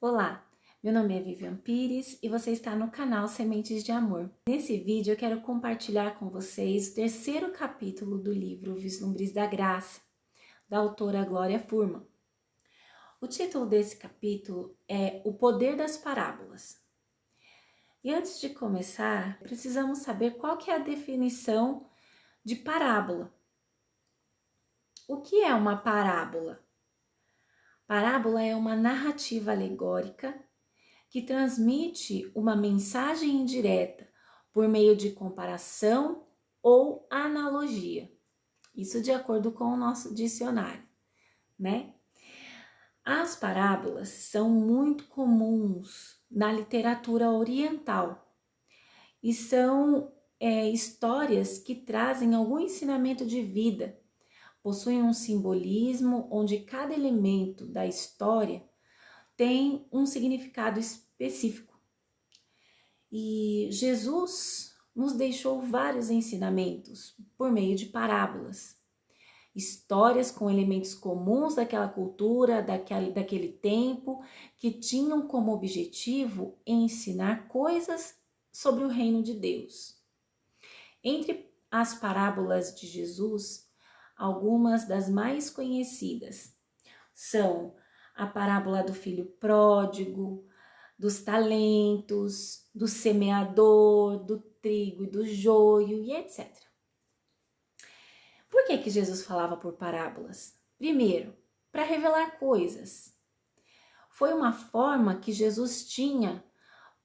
Olá, meu nome é Vivian Pires e você está no canal Sementes de Amor. Nesse vídeo eu quero compartilhar com vocês o terceiro capítulo do livro Vislumbres da Graça, da autora Glória Furman. O título desse capítulo é O Poder das Parábolas. E antes de começar, precisamos saber qual que é a definição de parábola. O que é uma parábola? Parábola é uma narrativa alegórica que transmite uma mensagem indireta por meio de comparação ou analogia. Isso de acordo com o nosso dicionário, né? As parábolas são muito comuns na literatura oriental e são histórias que trazem algum ensinamento de vida, possuem um simbolismo onde cada elemento da história tem um significado específico. E Jesus nos deixou vários ensinamentos por meio de parábolas. Histórias com elementos comuns daquela cultura, daquele tempo, que tinham como objetivo ensinar coisas sobre o reino de Deus. Entre as parábolas de Jesus, algumas das mais conhecidas são a parábola do filho pródigo, dos talentos, do semeador, do trigo e do joio e etc. Por que Jesus falava por parábolas? Primeiro, para revelar coisas. Foi uma forma que Jesus tinha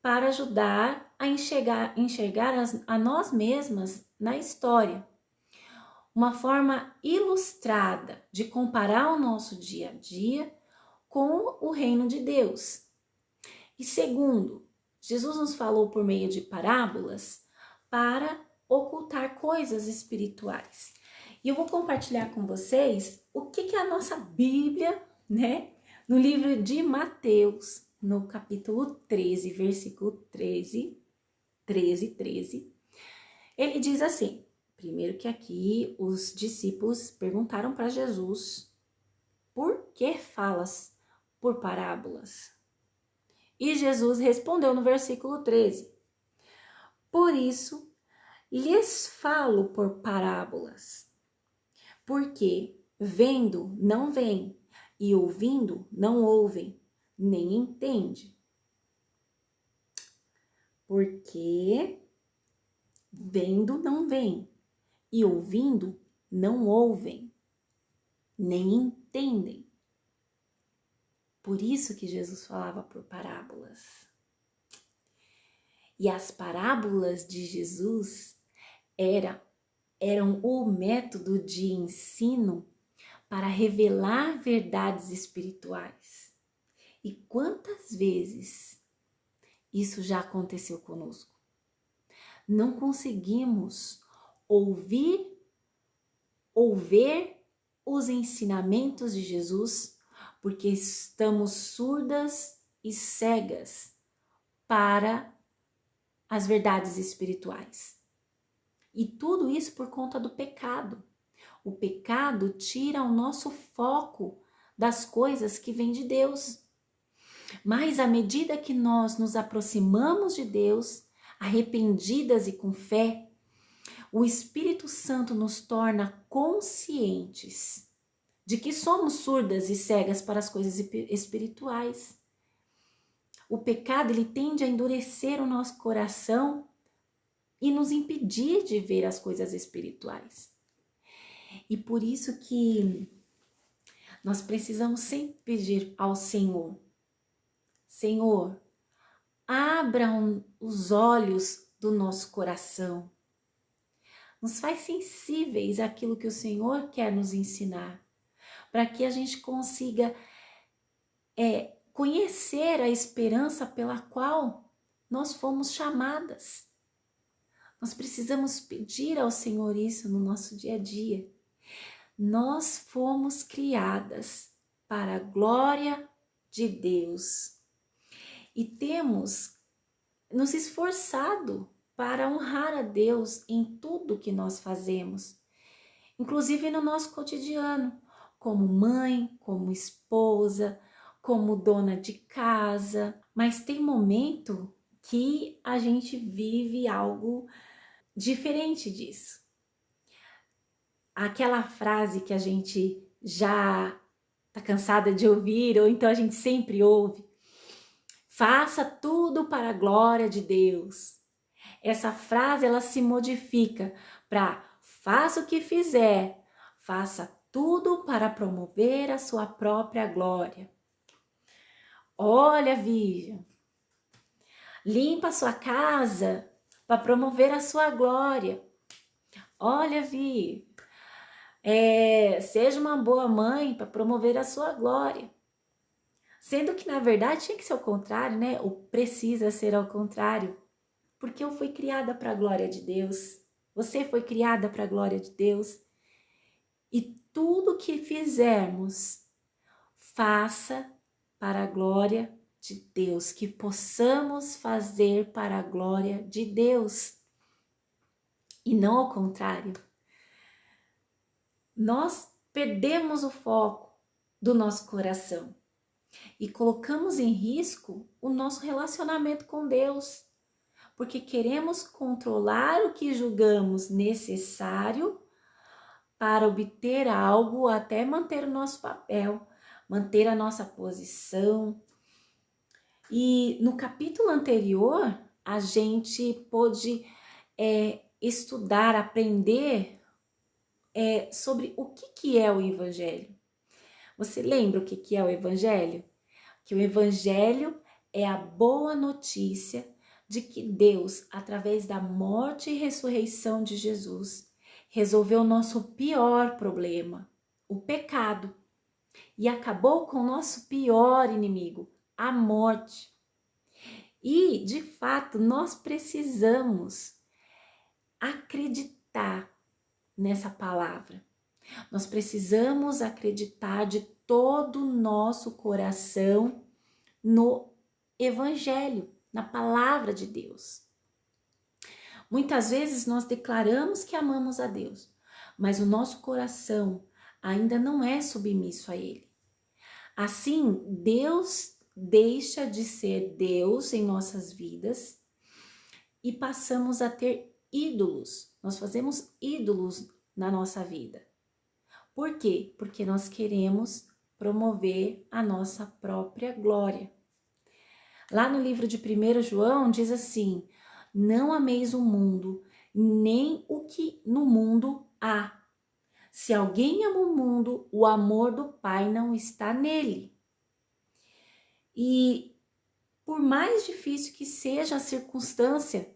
para ajudar a enxergar a nós mesmas na história. Uma forma ilustrada de comparar o nosso dia a dia com o reino de Deus. E segundo, Jesus nos falou por meio de parábolas para ocultar coisas espirituais. E eu vou compartilhar com vocês o que é a nossa Bíblia, né? No livro de Mateus, no capítulo 13, versículo 13, ele diz assim, primeiro que aqui os discípulos perguntaram para Jesus, por que falas por parábolas? E Jesus respondeu no versículo 13, por isso lhes falo por parábolas, porque vendo não veem e ouvindo não ouvem, nem entendem. Porque vendo não veem e ouvindo não ouvem, nem entendem. Por isso que Jesus falava por parábolas. E as parábolas de Jesus eram o método de ensino para revelar verdades espirituais. E quantas vezes isso já aconteceu conosco? Não conseguimos ouvir ou ver os ensinamentos de Jesus porque estamos surdas e cegas para as verdades espirituais. E tudo isso por conta do pecado. O pecado tira o nosso foco das coisas que vêm de Deus. Mas à medida que nós nos aproximamos de Deus, arrependidas e com fé, o Espírito Santo nos torna conscientes de que somos surdas e cegas para as coisas espirituais. O pecado, ele tende a endurecer o nosso coração e nos impedir de ver as coisas espirituais. E por isso que nós precisamos sempre pedir ao Senhor, Senhor, abram os olhos do nosso coração. Nos faz sensíveis àquilo que o Senhor quer nos ensinar, para que a gente consiga conhecer a esperança pela qual nós fomos chamadas. Nós precisamos pedir ao Senhor isso no nosso dia a dia. Nós fomos criadas para a glória de Deus e temos nos esforçado para honrar a Deus em tudo que nós fazemos, inclusive no nosso cotidiano, como mãe, como esposa, como dona de casa, mas tem momento que a gente vive algo diferente disso. Aquela frase que a gente já tá cansada de ouvir, ou então a gente sempre ouve: faça tudo para a glória de Deus. Essa frase ela se modifica para faça o que fizer, faça tudo para promover a sua própria glória. Olha, Virgem, limpa a sua casa para promover a sua glória. Olha, Vi, seja uma boa mãe para promover a sua glória. Sendo que, na verdade, tinha que ser o contrário, né? Ou precisa ser ao contrário. Porque eu fui criada para a glória de Deus. Você foi criada para a glória de Deus. E tudo que fizermos, faça para a glória de Deus. Que possamos fazer para a glória de Deus. E não ao contrário. Nós perdemos o foco do nosso coração e colocamos em risco o nosso relacionamento com Deus, porque queremos controlar o que julgamos necessário para obter algo, até manter o nosso papel, manter a nossa posição. E no capítulo anterior, a gente pôde estudar, aprender sobre o que é o Evangelho. Você lembra o que é o Evangelho? Que o Evangelho é a boa notícia de que Deus, através da morte e ressurreição de Jesus, resolveu o nosso pior problema, o pecado, e acabou com o nosso pior inimigo, a morte. E, de fato, nós precisamos acreditar nessa palavra. Nós precisamos acreditar de todo o nosso coração no Evangelho, na palavra de Deus. Muitas vezes nós declaramos que amamos a Deus, mas o nosso coração ainda não é submisso a Ele. Assim, Deus deixa de ser Deus em nossas vidas e passamos a ter ídolos. Nós fazemos ídolos na nossa vida. Por quê? Porque nós queremos promover a nossa própria glória. Lá no livro de 1 João diz assim: não ameis o mundo, nem o que no mundo há. Se alguém ama o mundo, o amor do Pai não está nele. E por mais difícil que seja a circunstância,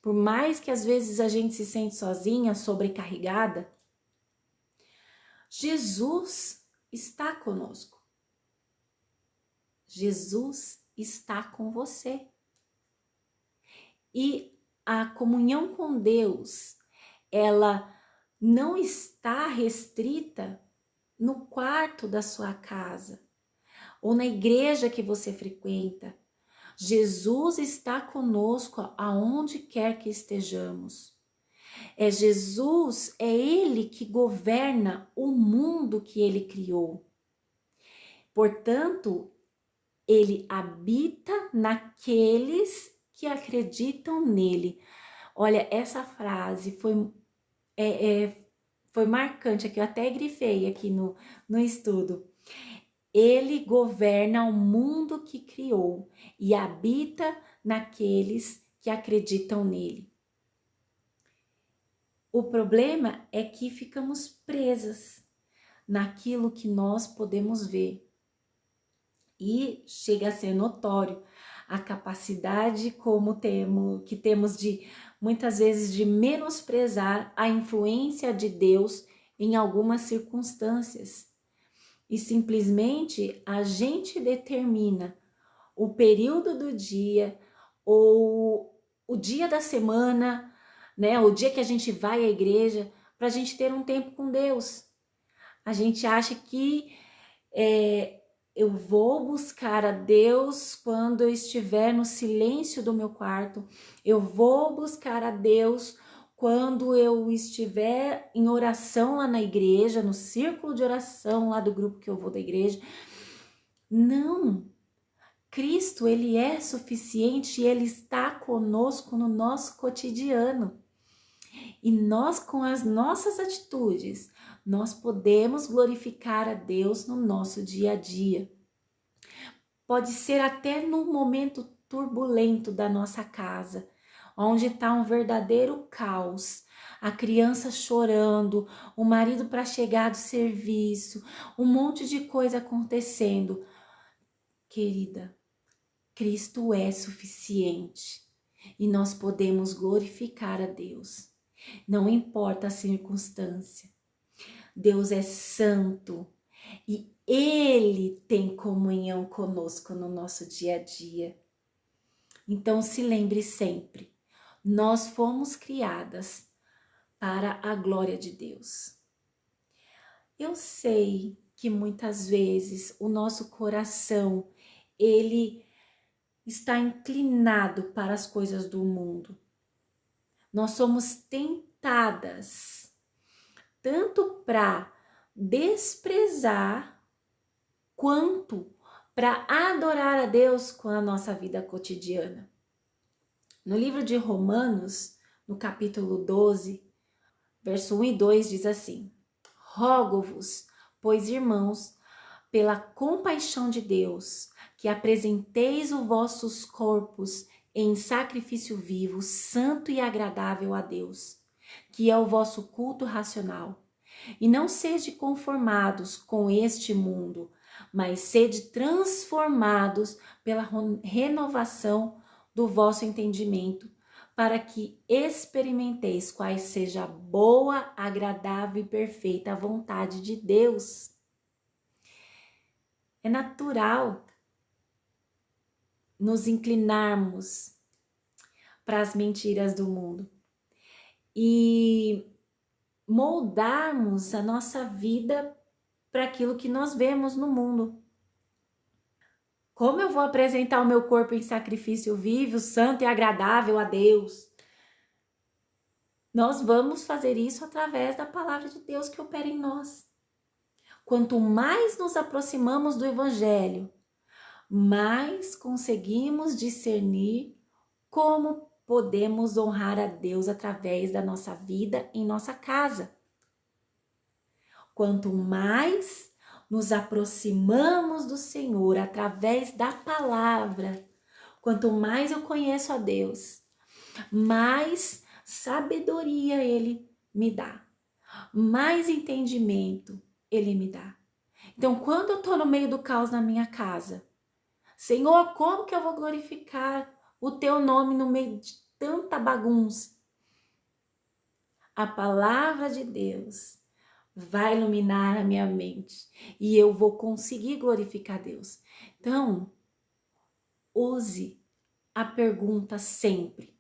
por mais que às vezes a gente se sente sozinha, sobrecarregada, Jesus está conosco. Jesus está com você. E a comunhão com Deus, ela não está restrita no quarto da sua casa ou na igreja que você frequenta. Jesus está conosco aonde quer que estejamos. Jesus, é Ele que governa o mundo que Ele criou. Portanto, Ele habita naqueles que acreditam nele. Olha, essa frase foi marcante, aqui eu até grifei aqui no estudo. Ele governa o mundo que criou e habita naqueles que acreditam nele. O problema é que ficamos presas naquilo que nós podemos ver. E chega a ser notório a capacidade que temos de, muitas vezes, de menosprezar a influência de Deus em algumas circunstâncias. E simplesmente a gente determina o período do dia ou o dia da semana, né? O dia que a gente vai à igreja para a gente ter um tempo com Deus. A gente acha que eu vou buscar a Deus quando eu estiver no silêncio do meu quarto. Eu vou buscar a Deus quando eu estiver em oração lá na igreja, no círculo de oração lá do grupo que eu vou da igreja. Não. Cristo, ele é suficiente e ele está conosco no nosso cotidiano. E nós, com as nossas atitudes, nós podemos glorificar a Deus no nosso dia a dia. Pode ser até no momento turbulento da nossa casa, onde está um verdadeiro caos. A criança chorando, o marido para chegar do serviço, um monte de coisa acontecendo. Querida, Cristo é suficiente e nós podemos glorificar a Deus. Não importa a circunstância. Deus é santo e Ele tem comunhão conosco no nosso dia a dia. Então se lembre sempre, nós fomos criadas para a glória de Deus. Eu sei que muitas vezes o nosso coração, ele está inclinado para as coisas do mundo. Nós somos tentadas tanto para desprezar quanto para adorar a Deus com a nossa vida cotidiana. No livro de Romanos, no capítulo 12, verso 1 e 2 diz assim: Rogo-vos, pois, irmãos, pela compaixão de Deus, que apresenteis os vossos corpos em sacrifício vivo, santo e agradável a Deus, que é o vosso culto racional. E não sede conformados com este mundo, mas sede transformados pela renovação do vosso entendimento, para que experimenteis quais seja a boa, agradável e perfeita vontade de Deus. É natural nos inclinarmos para as mentiras do mundo e moldarmos a nossa vida para aquilo que nós vemos no mundo. Como eu vou apresentar o meu corpo em sacrifício vivo, santo e agradável a Deus? Nós vamos fazer isso através da palavra de Deus que opera em nós. Quanto mais nos aproximamos do Evangelho, mais conseguimos discernir como podemos honrar a Deus através da nossa vida em nossa casa. Quanto mais nos aproximamos do Senhor através da palavra, quanto mais eu conheço a Deus, mais sabedoria Ele me dá, mais entendimento Ele me dá. Então, quando eu estou no meio do caos na minha casa, Senhor, como que eu vou glorificar o Teu nome no meio de tanta bagunça? A palavra de Deus vai iluminar a minha mente e eu vou conseguir glorificar Deus. Então, use a pergunta sempre.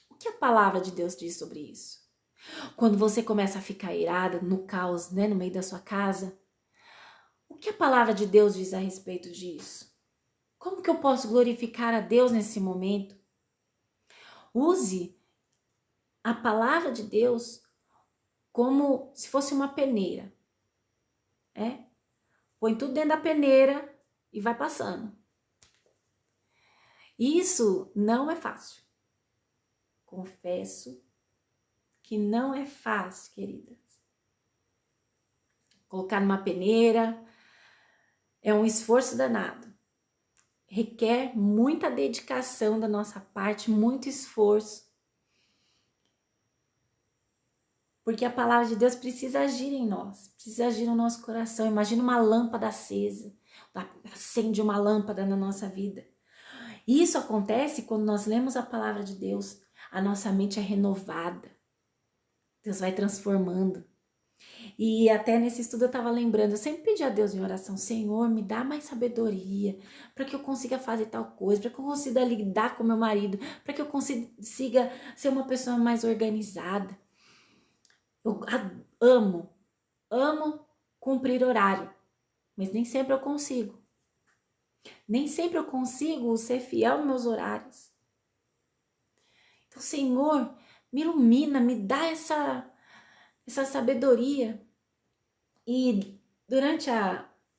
O que a palavra de Deus diz sobre isso? Quando você começa a ficar irada, no caos, no meio da sua casa, o que a palavra de Deus diz a respeito disso? Como que eu posso glorificar a Deus nesse momento? Use a palavra de Deus como se fosse uma peneira. Põe tudo dentro da peneira e vai passando. Isso não é fácil. Confesso que não é fácil, queridas. Colocar numa peneira é um esforço danado. Requer muita dedicação da nossa parte, muito esforço. Porque a palavra de Deus precisa agir em nós, precisa agir no nosso coração. Imagina uma lâmpada acesa, acende uma lâmpada na nossa vida. Isso acontece quando nós lemos a palavra de Deus, a nossa mente é renovada. Deus vai transformando. E até nesse estudo eu estava lembrando, eu sempre pedi a Deus em oração, Senhor, me dá mais sabedoria, para que eu consiga fazer tal coisa, para que eu consiga lidar com meu marido, para que eu consiga ser uma pessoa mais organizada. Eu amo cumprir horário, mas nem sempre eu consigo. Nem sempre eu consigo ser fiel aos meus horários. Então, Senhor, me ilumina, me dá essa sabedoria. E durante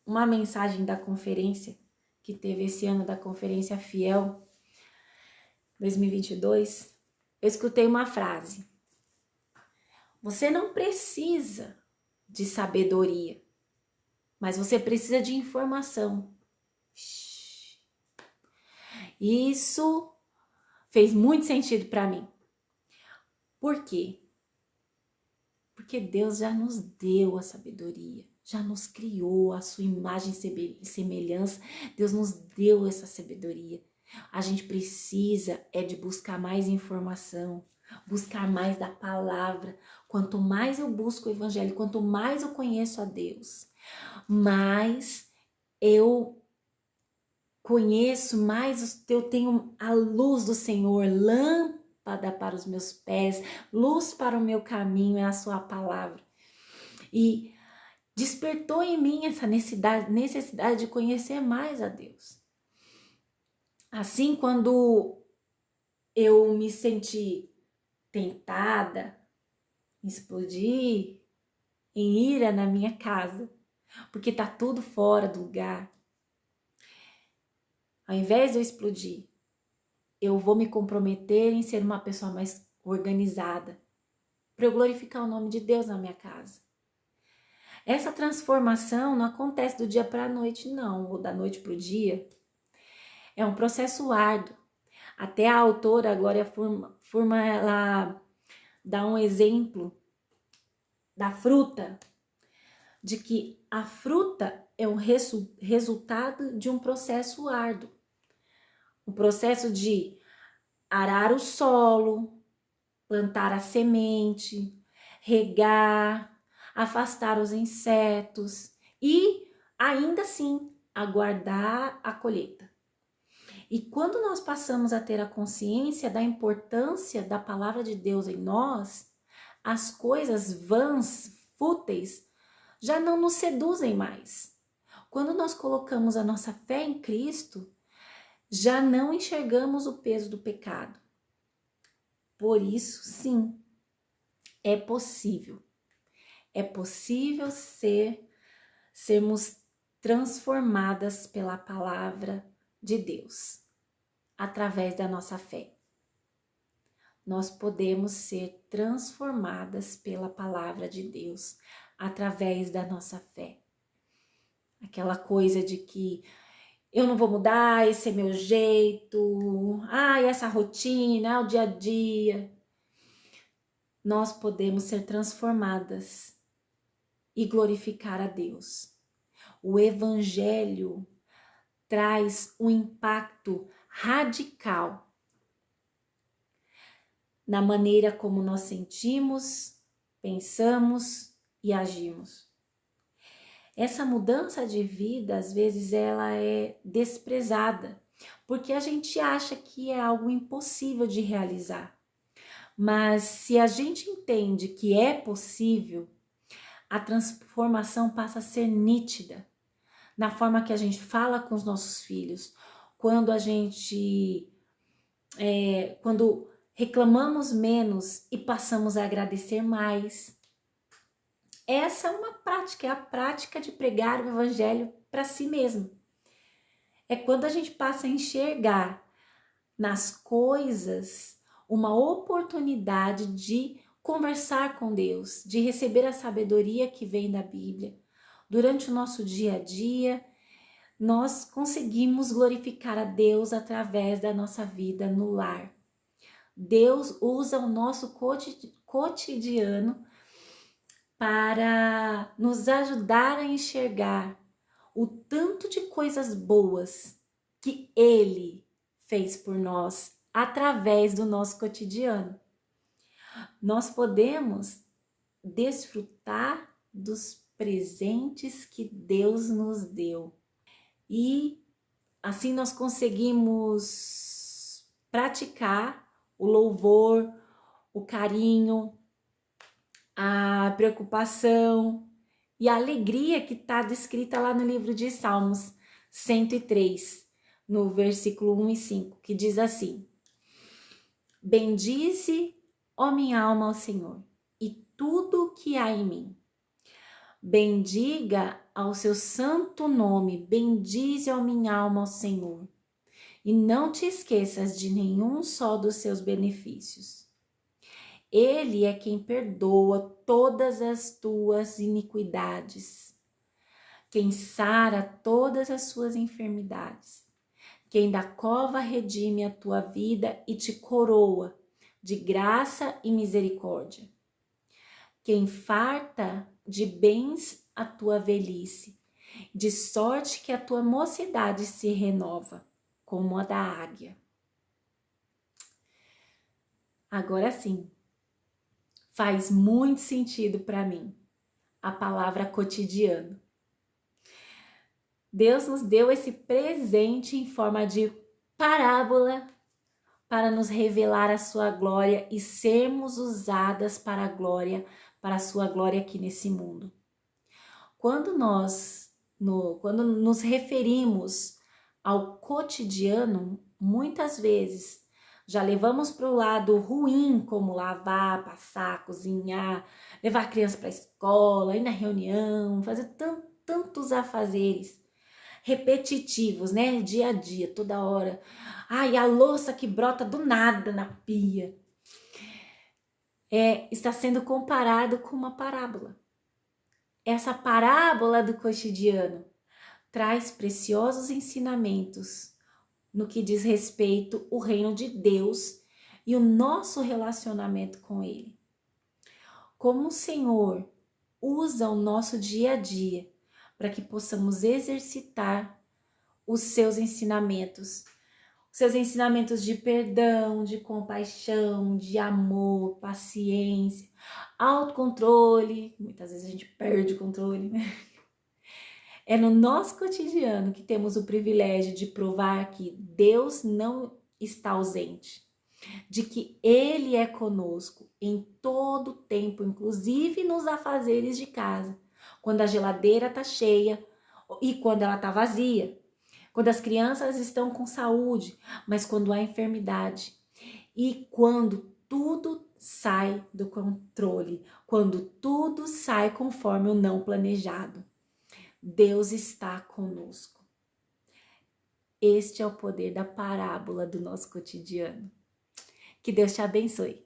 uma mensagem da conferência que teve esse ano, da Conferência Fiel 2022, eu escutei uma frase: você não precisa de sabedoria, mas você precisa de informação. Isso fez muito sentido para mim. Por quê? Porque Deus já nos deu a sabedoria, já nos criou a sua imagem e semelhança. Deus nos deu essa sabedoria. A gente precisa de buscar mais informação, buscar mais da palavra. Quanto mais eu busco o evangelho, quanto mais eu conheço a Deus, mais eu conheço, mais eu tenho a luz do Senhor, lâmpada para os meus pés, luz para o meu caminho é a sua palavra. E despertou em mim essa necessidade de conhecer mais a Deus. Assim, quando eu me senti tentada, explodir em ira na minha casa, porque tá tudo fora do lugar, ao invés de eu explodir, eu vou me comprometer em ser uma pessoa mais organizada, para eu glorificar o nome de Deus na minha casa. Essa transformação não acontece do dia para a noite, não, ou da noite para o dia. É um processo árduo. Até a autora, a Glória Furman, ela dá um exemplo da fruta, de que a fruta é um resultado de um processo árduo. Um processo de arar o solo, plantar a semente, regar, afastar os insetos e, ainda assim, aguardar a colheita. E quando nós passamos a ter a consciência da importância da palavra de Deus em nós, as coisas vãs, fúteis, já não nos seduzem mais. Quando nós colocamos a nossa fé em Cristo, já não enxergamos o peso do pecado. Por isso, sim, é possível. É possível sermos transformadas pela palavra de Deus, através da nossa fé. Nós podemos ser transformadas pela palavra de Deus, através da nossa fé. Aquela coisa de que eu não vou mudar, esse é meu jeito, essa rotina, o dia a dia. Nós podemos ser transformadas e glorificar a Deus. O Evangelho traz um impacto radical na maneira como nós sentimos, pensamos e agimos. Essa mudança de vida, às vezes, ela é desprezada, porque a gente acha que é algo impossível de realizar. Mas se a gente entende que é possível, a transformação passa a ser nítida na forma que a gente fala com os nossos filhos, quando quando reclamamos menos e passamos a agradecer mais. Essa é uma prática, é a prática de pregar o evangelho para si mesmo. É quando a gente passa a enxergar nas coisas uma oportunidade de conversar com Deus, de receber a sabedoria que vem da Bíblia. Durante o nosso dia a dia, nós conseguimos glorificar a Deus através da nossa vida no lar. Deus usa o nosso cotidiano para nos ajudar a enxergar o tanto de coisas boas que Ele fez por nós através do nosso cotidiano. Nós podemos desfrutar dos presentes que Deus nos deu. E assim nós conseguimos praticar o louvor, o carinho, a preocupação e a alegria que está descrita lá no livro de Salmos 103, no versículo 1 e 5, que diz assim: bendize, ó minha alma, ao Senhor, e tudo o que há em mim. Bendiga ao seu santo nome, bendize a minha alma ao Senhor. E não te esqueças de nenhum só dos seus benefícios. Ele é quem perdoa todas as tuas iniquidades, quem sara todas as suas enfermidades, quem da cova redime a tua vida e te coroa de graça e misericórdia, quem farta de bens a tua velhice, de sorte que a tua mocidade se renova, como a da águia. Agora sim, faz muito sentido para mim a palavra cotidiano. Deus nos deu esse presente em forma de parábola para nos revelar a sua glória e sermos usadas para a glória, para a sua glória aqui nesse mundo. Quando nos referimos ao cotidiano, muitas vezes já levamos para o lado ruim, como lavar, passar, cozinhar, levar a criança para a escola, ir na reunião, fazer tantos afazeres repetitivos, né? Dia a dia, toda hora. Ai, a louça que brota do nada na pia. Está sendo comparado com uma parábola. Essa parábola do cotidiano traz preciosos ensinamentos no que diz respeito ao reino de Deus e o nosso relacionamento com Ele. Como o Senhor usa o nosso dia a dia para que possamos exercitar os seus ensinamentos de perdão, de compaixão, de amor, paciência, autocontrole. Muitas vezes a gente perde o controle, né? É no nosso cotidiano que temos o privilégio de provar que Deus não está ausente, de que Ele é conosco em todo o tempo, inclusive nos afazeres de casa, quando a geladeira está cheia e quando ela está vazia, quando as crianças estão com saúde, mas quando há enfermidade e quando tudo sai do controle, quando tudo sai conforme o não planejado. Deus está conosco. Este é o poder da parábola do nosso cotidiano. Que Deus te abençoe.